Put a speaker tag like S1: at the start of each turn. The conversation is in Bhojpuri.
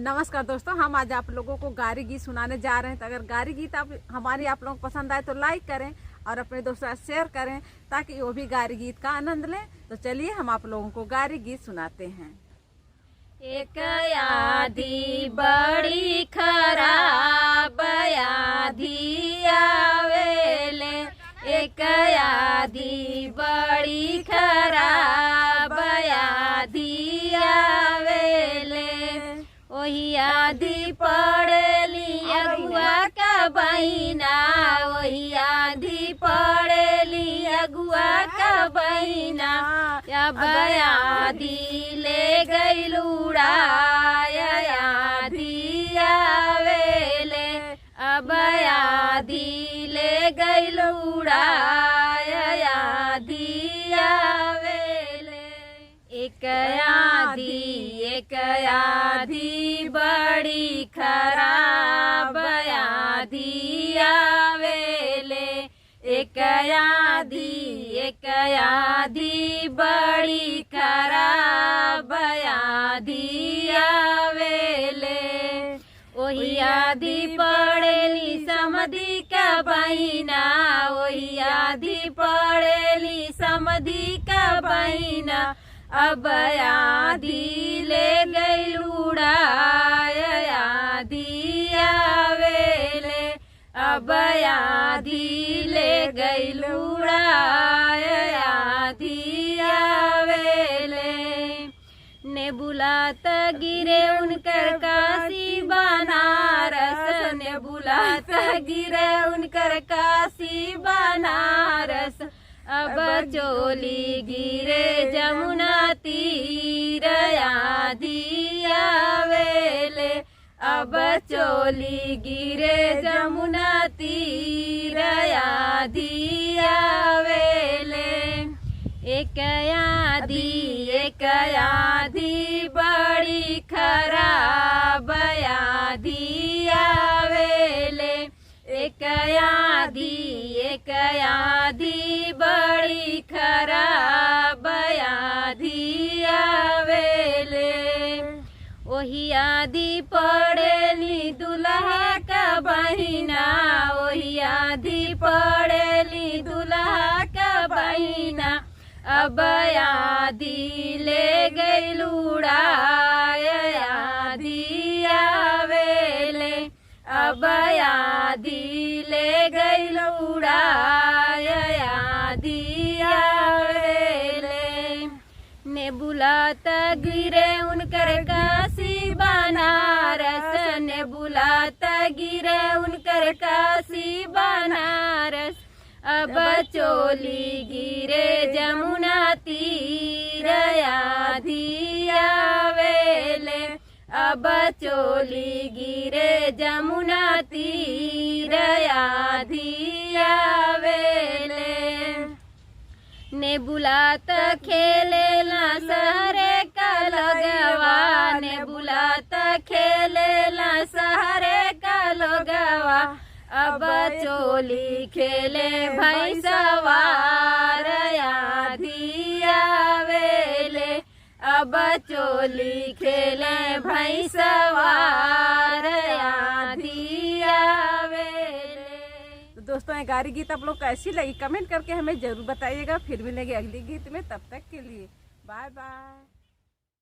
S1: नमस्कार दोस्तों, हम आज आप लोगों को गारी गीत सुनाने जा रहे हैं। तो अगर गारी गीत आप लोगों को पसंद आए तो लाइक करें और अपने दोस्तों से शेयर करें ताकि वो भी गारी गीत का आनंद लें। तो चलिए हम आप लोगों को गारी गीत सुनाते हैं।
S2: एक आधी बड़ी खराब आधी आवेले, एक आधी बड़ी खराब आधी आवेले। वही आधी पड़ेली अगुआ का बहिना, वही आधी पड़ेली अगुआ का बहिना। अब आधी ले गई लुड़ाया आधी आवेले, अब आधी ले गई लुड़ाया आधी आवेले। एक आधी बड़ी खराब आधी आवेले, एक आधी बड़ी खराब आधी आवेले। वही आधी पड़ेली समधी का बहिना, वही आधी पड़ेली समधी का बहिना। अब आधी ले गई लुड़ाया आधी आवेले, अब आधी ले गई लुड़ाया आधी आवेले। ने बुलात गिरे उनकर काशी बनारस, ने बुलात गिरे उनकर काशी बनारस। अब चोली गिरे जमुना तीर आधी आवेले, अब चोली गिरे जमुना तीर आधी आवेले। एक आधी बड़ी खराब आधी आवेले, एक आधी बड़ी खराब आधी आवेले। वही आधी पड़ेली दुल्हा का बहिना, वही आधी पड़ेली दुल्हा का बहिना। अब आधी ले गई लुड़ाया आधी आवेले, अब आधी ले गई लुड़ाया आधी आवेले। ने बुलाता गिरे उनकर काशी बनारस, ने बुलाता गिरे उनकर काशी बनारस। अब चोली गिरे जमुना तीर आधी आवेले, अब चोली गिरे जमुना तीर आधी आवेले। ने बुलात खेलेला सहरे का लगवा, ने बुलात खेलेला सहरे का लगवा। अब चोली खेले भाई सवार आधी आवेले, अब चोली खेले भाई सवार आधी आवेले।
S1: तो दोस्तों, ये गारी गीत आप लोग कैसी लगी कमेंट करके हमें जरूर बताइएगा। फिर मिलेंगे अगली गीत में, तब तक के लिए बाय बाय।